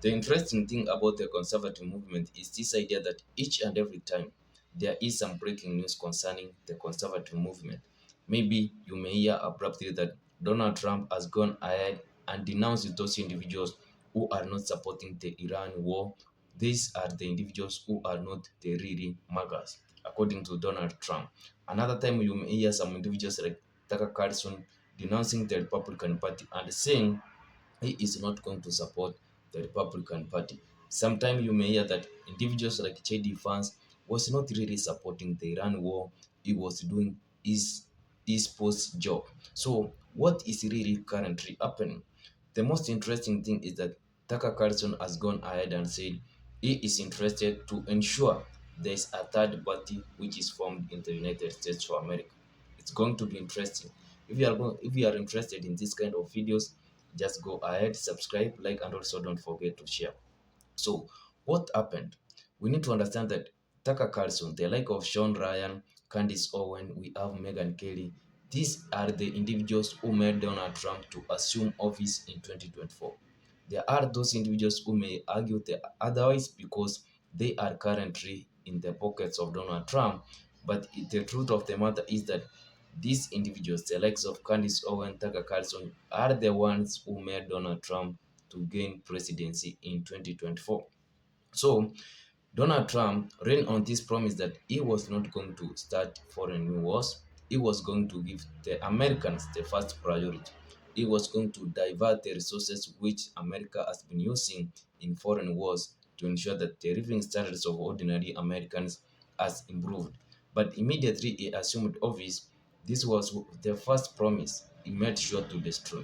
The interesting thing about the conservative movement is this idea that each and every time there is some breaking news concerning the conservative movement, maybe you may hear abruptly that Donald Trump has gone ahead and denounced those individuals who are not supporting the Iran war. These are the individuals who are not the really MAGAs, according to Donald Trump. Another time you may hear some individuals like Tucker Carlson denouncing the Republican Party and saying he is not going to support the Republican Party. Sometimes you may hear that individuals like JD Vance was not really supporting the Iran war. He was doing his post job. So what is really currently happening? The most interesting thing is that Tucker Carlson has gone ahead and said he is interested to ensure there is a third party which is formed in the United States of America. It's going to be interesting. If you are interested in this kind of videos, just go ahead, subscribe, like, and also don't forget to share. So, what happened? We need to understand that Tucker Carlson, the like of Sean Ryan, Candice Owen, we have Meghan Kelly. These are the individuals who made Donald Trump to assume office in 2024. There are those individuals who may argue the otherwise because they are currently in the pockets of Donald Trump. But the truth of the matter is that these individuals, the likes of Candice Owen, Tucker Carlson, are the ones who made Donald Trump to gain presidency in 2024. So Donald Trump ran on this promise that he was not going to start foreign new wars. He was going to give the Americans the first priority. He was going to divert the resources which America has been using in foreign wars to ensure that the living standards of ordinary Americans has improved. But immediately he assumed office, this was the first promise he made sure to destroy.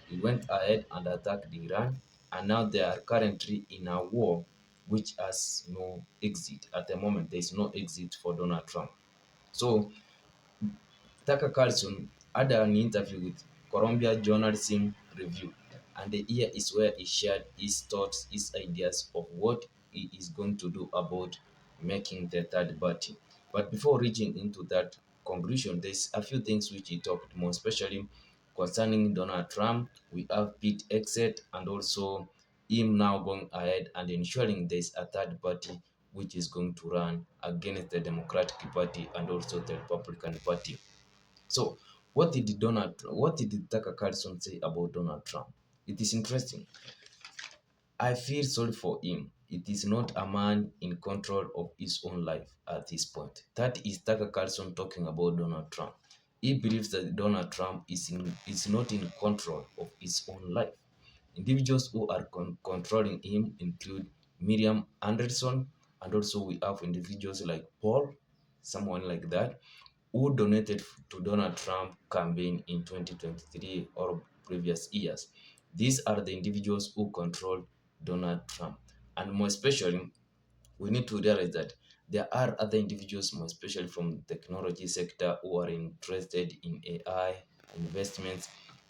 He went ahead and attacked Iran, and now they are currently in a war which has no exit. At the moment, there is no exit for Donald Trump. So Tucker Carlson had an interview with Columbia Journalism Review, and here is where he shared his thoughts, his ideas of what he is going to do about making the third party. But before reaching into that conclusion, there's a few things which he talked more, especially concerning Donald Trump. We have Pete Exet and also him now going ahead and ensuring there's a third party which is going to run against the Democratic Party and also the Republican Party. So, what did Tucker Carlson say about Donald Trump? It is interesting. I feel sorry for him. It is not a man in control of his own life at this point. That is Tucker Carlson talking about Donald Trump. He believes that Donald Trump is not in control of his own life. Individuals who are controlling him include Miriam Anderson, and also we have individuals like Paul, someone like that, who donated to Donald Trump campaign in 2023 or previous years. These are the individuals who control Donald Trump. And more especially, we need to realize that there are other individuals, more especially from the technology sector, who are interested in AI investments.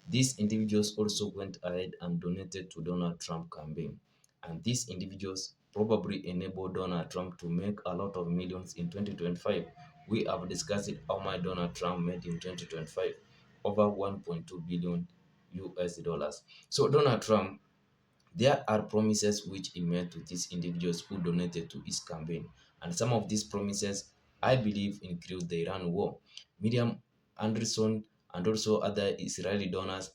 These individuals also went ahead and donated to Donald Trump campaign. And these individuals probably enabled Donald Trump to make a lot of millions in 2025. We have discussed it, how much Donald Trump made in 2025, over 1.2 billion US dollars. So Donald Trump, there are promises which he made to these individuals who donated to his campaign, and some of these promises, I believe, include the Iran war. Miriam Anderson and also other Israeli donors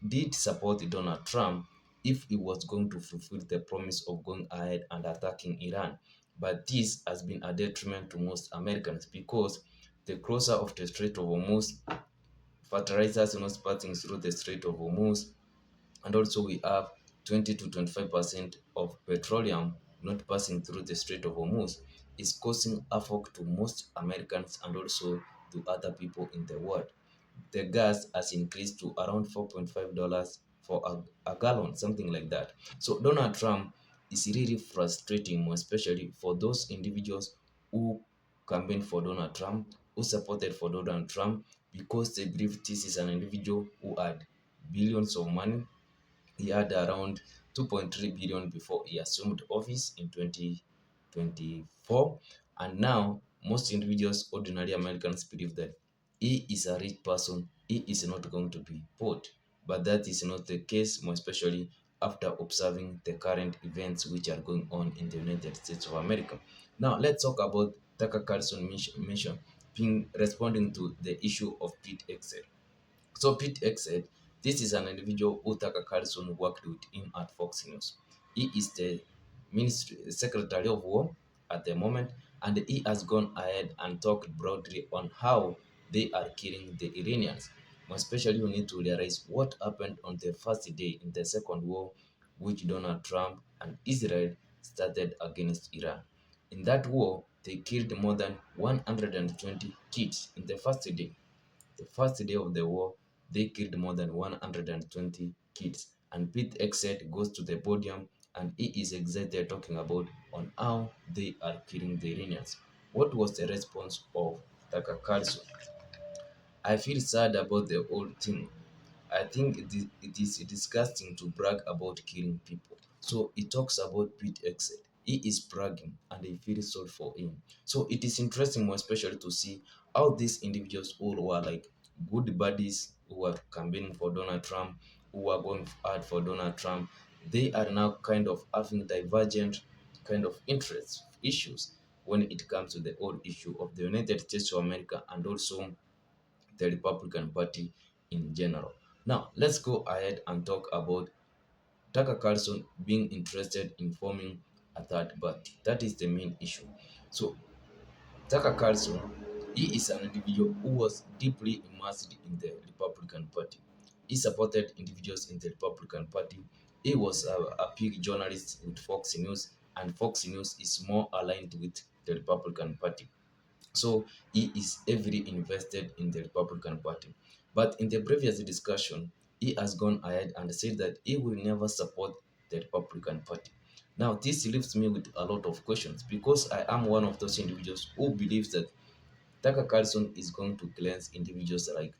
did support Donald Trump if he was going to fulfill the promise of going ahead and attacking Iran. But this has been a detriment to most Americans because the closer of the Strait of Hormuz, fertilizers not passing through the Strait of Hormuz, and also we have 20 to 25% of petroleum not passing through the Strait of Hormuz is causing havoc to most Americans and also to other people in the world. The gas has increased to around $4.5 for a gallon, something like that. So Donald Trump is really frustrating, more especially for those individuals who campaigned for Donald Trump, who supported for Donald Trump, because they believe this is an individual who had billions of money. He had around 2.3 billion before he assumed office in 2024. And now, most individuals, ordinary Americans, believe that he is a rich person, he is not going to be poor. But that is not the case, more especially after observing the current events which are going on in the United States of America. Now, let's talk about Tucker Carlson mission being responding to the issue of Pete Excel. So Pete X said, this is an individual who Tucker Carlson worked with him at Fox News. He is the Secretary of War at the moment, and he has gone ahead and talked broadly on how they are killing the Iranians. Especially, you need to realize what happened on the first day in the Second War, which Donald Trump and Israel started against Iran. In that war, they killed more than 120 kids in the first day. The first day of the war, they killed more than 120 kids. And Pete Exet goes to the podium and he is excited talking about on how they are killing the Iranians. What was the response of Tucker Carlson? I feel sad about the whole thing. I think it is disgusting to brag about killing people. So he talks about Pete Excel. He is bragging and he feels sorry for him. So it is interesting, more especially to see how these individuals all were like good buddies who were campaigning for Donald Trump, who were going hard for Donald Trump. They are now kind of having divergent kind of interests, issues when it comes to the whole issue of the United States of America and also the Republican Party in general. Now, let's go ahead and talk about Tucker Carlson being interested in forming a third party. That is the main issue. So, Tucker Carlson, he is an individual who was deeply immersed in the Republican Party. He supported individuals in the Republican Party. He was a big journalist with Fox News, and Fox News is more aligned with the Republican Party. So he is heavily invested in the Republican Party. But in the previous discussion, he has gone ahead and said that he will never support the Republican Party. Now, this leaves me with a lot of questions because I am one of those individuals who believes that Tucker Carlson is going to cleanse individuals like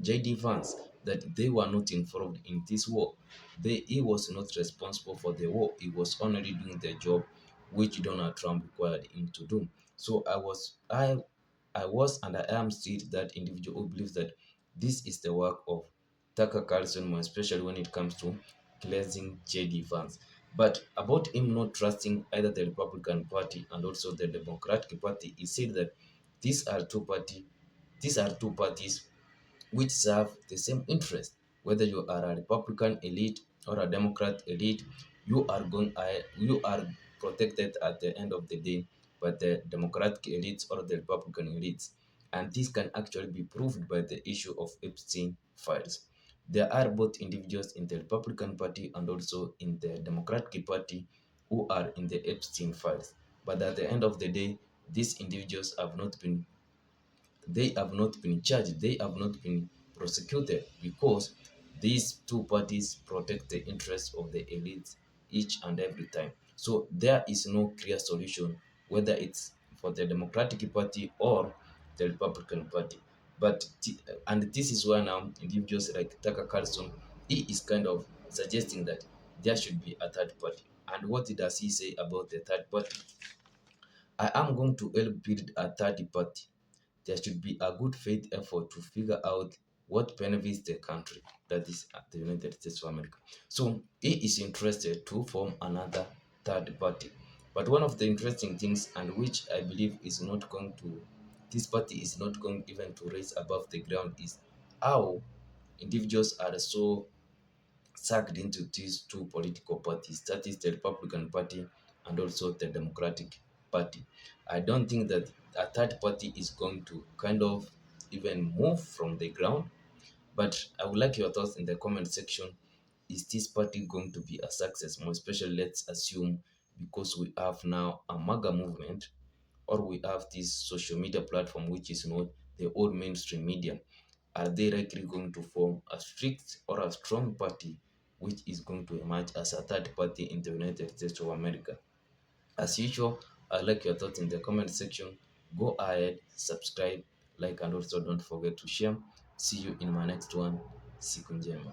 JD Vance that they were not involved in this war. He was not responsible for the war. He was only doing the job which Donald Trump required him to do. So I was and I am still that individual who believes that this is the work of Tucker Carlson, more especially when it comes to cleansing JD Vance. But about him not trusting either the Republican Party and also the Democratic Party, he said that these are two party these are two parties which serve the same interest. Whether you are a Republican elite or a Democrat elite, you are protected at the end of the day by the Democratic elites or the Republican elites. And this can actually be proved by the issue of Epstein files. There are both individuals in the Republican Party and also in the Democratic Party who are in the Epstein files. But at the end of the day, these individuals have not been charged, they have not been prosecuted because these two parties protect the interests of the elites each and every time. So there is no clear solution, whether it's for the Democratic Party or the Republican Party. And this is why now individuals like Tucker Carlson, he is kind of suggesting that there should be a third party. And what does he say about the third party? I am going to help build a third party. There should be a good faith effort to figure out what benefits the country, that is the United States of America. So he is interested to form another third party. But one of the interesting things, and which I believe is not going to, this party is not going even to raise above the ground, is how individuals are so sucked into these two political parties, that is the Republican Party and also the Democratic Party. I don't think that a third party is going to kind of even move from the ground, but I would like your thoughts in the comment section. Is this party going to be a success? More especially, let's assume because we have now a MAGA movement or we have this social media platform which is not the old mainstream media. Are they likely going to form a strict or a strong party which is going to emerge as a third party in the United States of America? As usual, I'd like your thoughts in the comment section. Go ahead, subscribe, like, and also don't forget to share. See you in my next one. Siku njema.